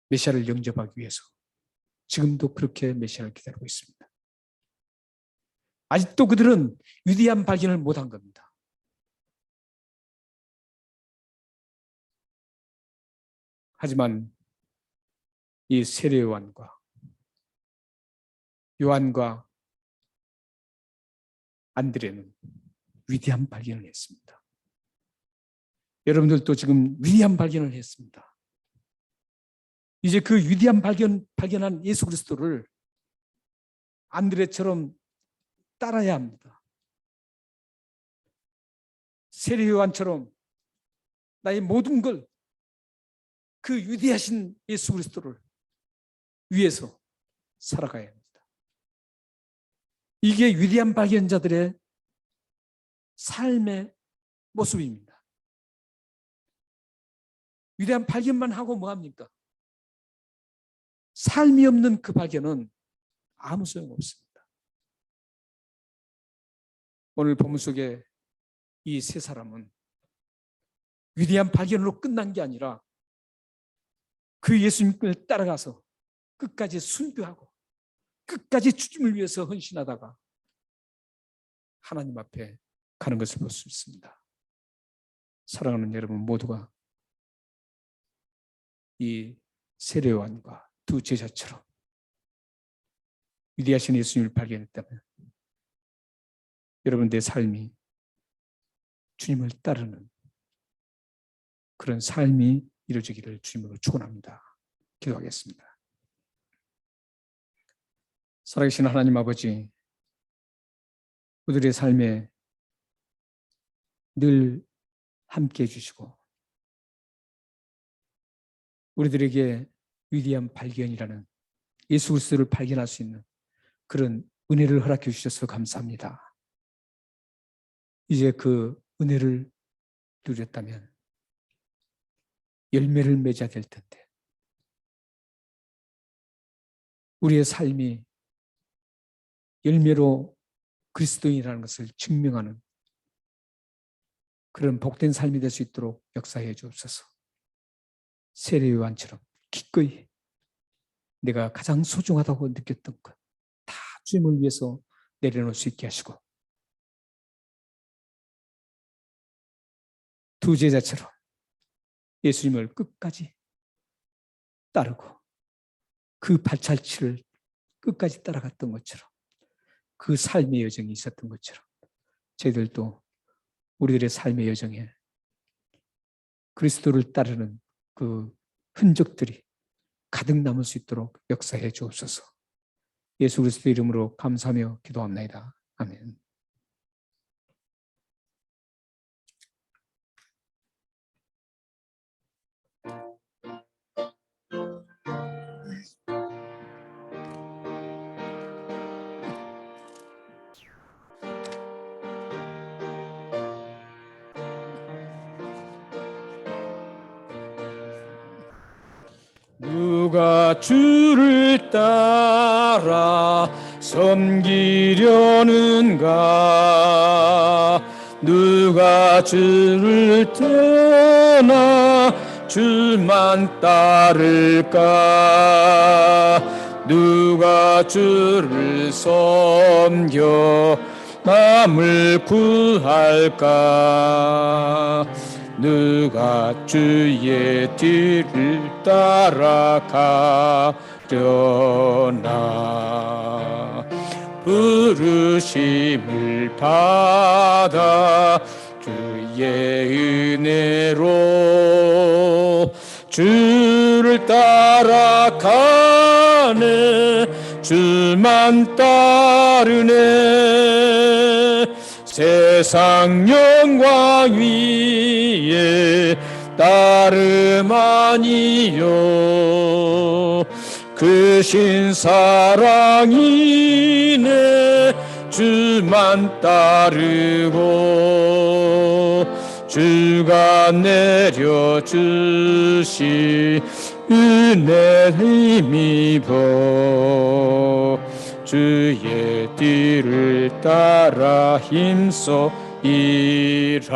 메시아를 영접하기 위해서 지금도 그렇게 메시아를 기다리고 있습니다. 아직도 그들은 위대한 발견을 못한 겁니다. 하지만 이 세례 요한과 안드레는 위대한 발견을 했습니다. 여러분들도 지금 위대한 발견을 했습니다. 이제 그 위대한 발견한 예수 그리스도를 안드레처럼 따라야 합니다. 세례 요한처럼 나의 모든 걸 그 위대하신 예수 그리스도를 위해서 살아가야 합니다. 이게 위대한 발견자들의 삶의 모습입니다. 위대한 발견만 하고 뭐합니까? 삶이 없는 그 발견은 아무 소용없습니다. 오늘 본문 속에 이 세 사람은 위대한 발견으로 끝난 게 아니라 그 예수님을 따라가서 끝까지 순교하고 끝까지 주님을 위해서 헌신하다가 하나님 앞에 가는 것을 볼 수 있습니다. 사랑하는 여러분 모두가 이 세례 요한과 두 제자처럼 위대하신 예수님을 발견했다면 여러분들의 삶이 주님을 따르는 그런 삶이 이루어지기를 주님으로 축원합니다. 기도하겠습니다. 살아계신 하나님 아버지, 우리들의 삶에 늘 함께해 주시고 우리들에게 위대한 발견이라는 예수 그리스도를 발견할 수 있는 그런 은혜를 허락해 주셔서 감사합니다. 이제 그 은혜를 누렸다면 열매를 맺어야 될 텐데 우리의 삶이 열매로 그리스도인이라는 것을 증명하는 그런 복된 삶이 될 수 있도록 역사해 주옵소서. 세례 요한처럼 기꺼이 내가 가장 소중하다고 느꼈던 것 다 주님을 위해서 내려놓을 수 있게 하시고, 두 제자처럼 예수님을 끝까지 따르고 그 발자취를 끝까지 따라갔던 것처럼, 그 삶의 여정이 있었던 것처럼 저희들도 우리들의 삶의 여정에 그리스도를 따르는 그 흔적들이 가득 남을 수 있도록 역사해 주옵소서. 예수 그리스도 이름으로 감사하며 기도합나이다. 아멘. 누가 주를 따라 섬기려는가? 누가 주를 떠나 주만 따를까? 누가 주를 섬겨 남을 구할까? 누가 주의 뒤를 따라가려나? 부르심을 받아 주의 은혜로 주를 따라가네. 주만 따르네. 세상 영광 위에 따름 아니요 그 신사랑이네. 주만 따르고 주가 내려주시 은혜 힘입어 주의 뒤를 따라 힘써 일하네.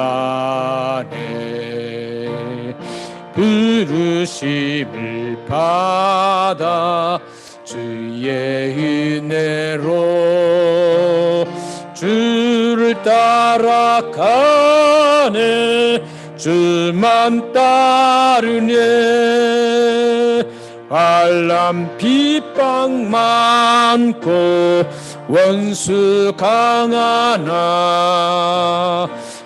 부르심을 받아 주의 은혜로 주를 따라가네. 주만 따르네. 환난 핍박 많고 원수 강하나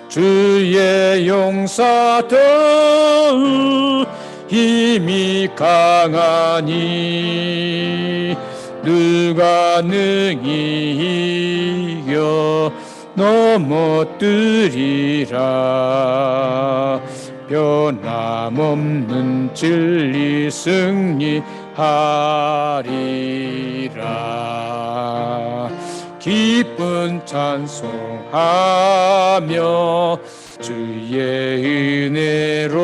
주의 용사 더욱 힘이 강하니 누가 능히 이겨 넘어뜨리라. 변함없는 진리 승리하리라. 기쁜 찬송하며 주의 은혜로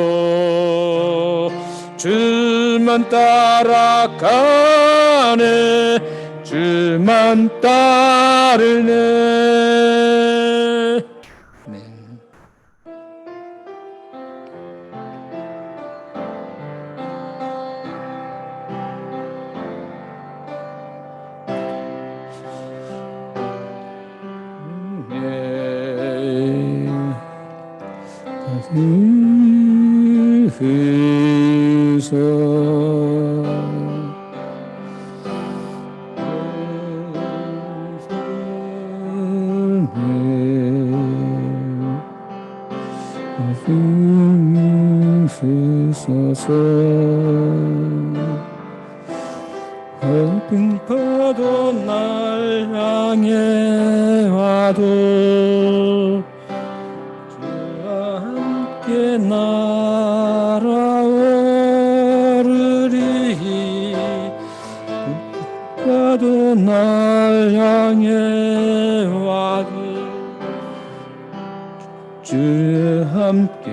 주만 따라가네. 주만 따르네. 아멘. 햇빛 파도 날 향해 와도 주와 함께 날아오르리. 파도 날 향해 와도 주와 함께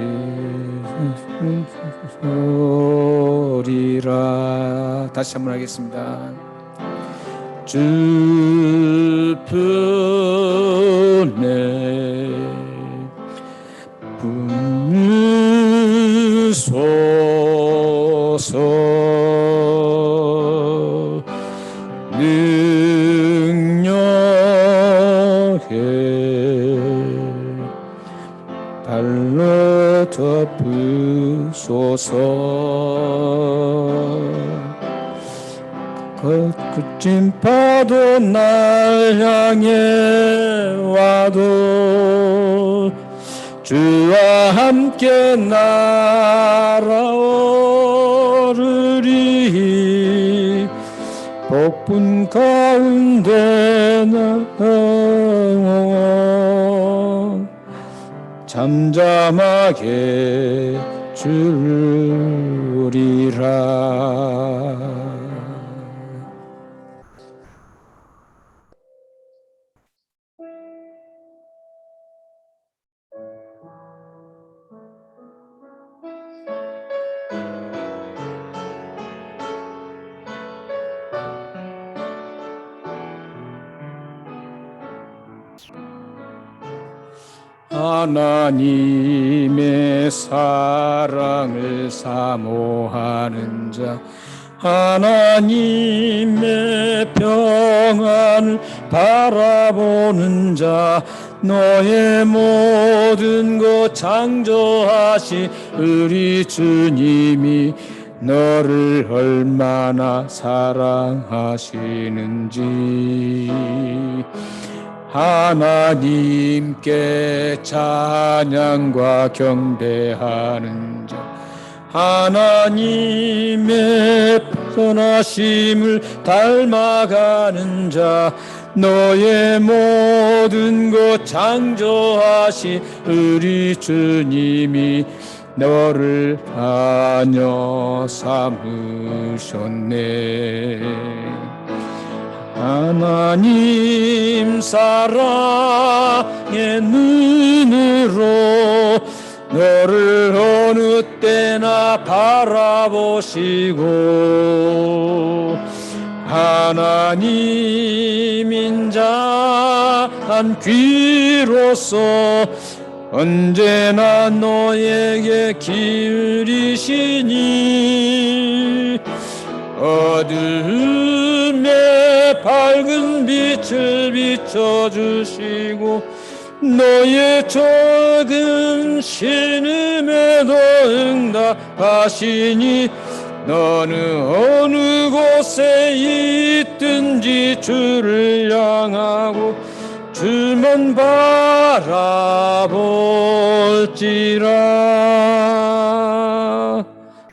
소리라. 다시 한번 하겠습니다. 주 품에 분소리 주소서. 능력에 발로 덮으소서. 거친 파도 날 향해 와도 주와 함께 날아오르리. 복분 가운데 나 잠잠하게 주리라. 하나님의 사랑을 사모하는 자, 하나님의 평안을 바라보는 자, 너의 모든 것 창조하신 우리 주님이 너를 얼마나 사랑하시는지 하나님께 찬양과 경배하는 자, 하나님의 선하심을 닮아가는 자, 너의 모든 것 창조하신 우리 주님이 너를 자녀 삼으셨네. 하나님 사랑의 눈으로 너를 어느 때나 바라보시고 하나님 인자한 귀로서 언제나 너에게 기울이시니 어둠에 밝은 빛을 비춰주시고 너의 적은 신음에도 응답하시니 너는 어느 곳에 있든지 주를 향하고 주만 바라볼지라.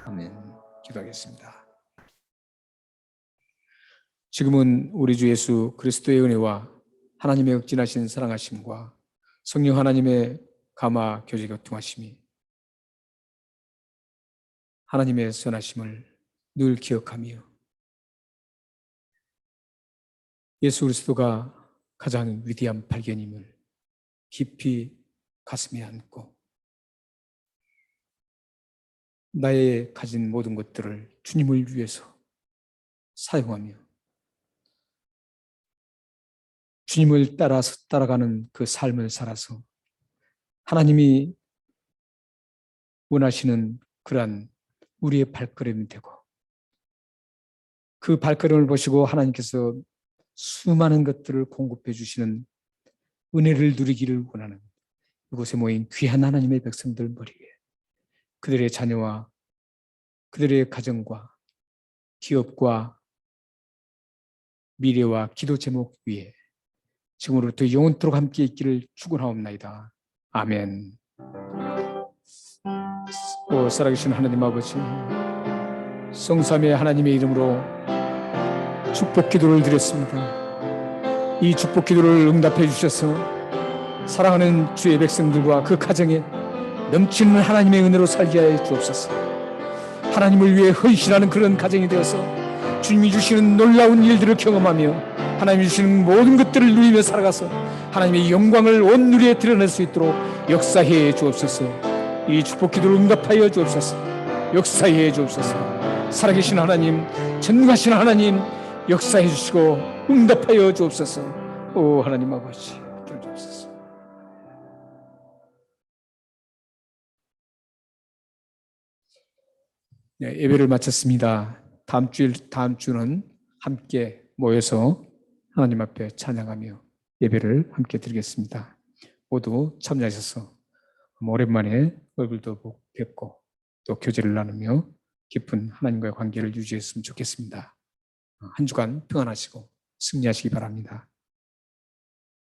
아멘. 기도하겠습니다. 지금은 우리 주 예수 그리스도의 은혜와 하나님의 극진하신 사랑하심과 성령 하나님의 감화 교제 교통하심이 하나님의 선하심을 늘 기억하며 예수 그리스도가 가장 위대한 발견임을 깊이 가슴에 안고 나의 가진 모든 것들을 주님을 위해서 사용하며 주님을 따라가는 그 삶을 살아서 하나님이 원하시는 그러한 우리의 발걸음이 되고 그 발걸음을 보시고 하나님께서 수많은 것들을 공급해 주시는 은혜를 누리기를 원하는 이곳에 모인 귀한 하나님의 백성들 머리에 그들의 자녀와 그들의 가정과 기업과 미래와 기도 제목 위에 지금으로부터 영원토록 함께 있기를 축원하옵나이다. 아멘. 오 살아계신 하나님 아버지, 성삼의 하나님의 이름으로 축복 기도를 드렸습니다. 이 축복 기도를 응답해 주셔서 사랑하는 주의 백성들과 그 가정에 넘치는 하나님의 은혜로 살게 하여 주옵소서. 하나님을 위해 헌신하는 그런 가정이 되어서 주님이 주시는 놀라운 일들을 경험하며 하나님이 주시는 모든 것들을 누리며 살아가서 하나님의 영광을 온 누리에 드러낼 수 있도록 역사해 주옵소서. 이 축복 기도를 응답하여 주옵소서. 역사해 주옵소서. 살아계신 하나님, 전능하신 하나님 역사해 주시고 응답하여 주옵소서. 오 하나님 아버지 주옵소서. 네, 예배를 마쳤습니다. 다음 주는 함께 모여서 하나님 앞에 찬양하며 예배를 함께 드리겠습니다. 모두 참여하셔서 오랜만에 얼굴도 뵙고 또 교제를 나누며 깊은 하나님과의 관계를 유지했으면 좋겠습니다. 한 주간 평안하시고 승리하시기 바랍니다.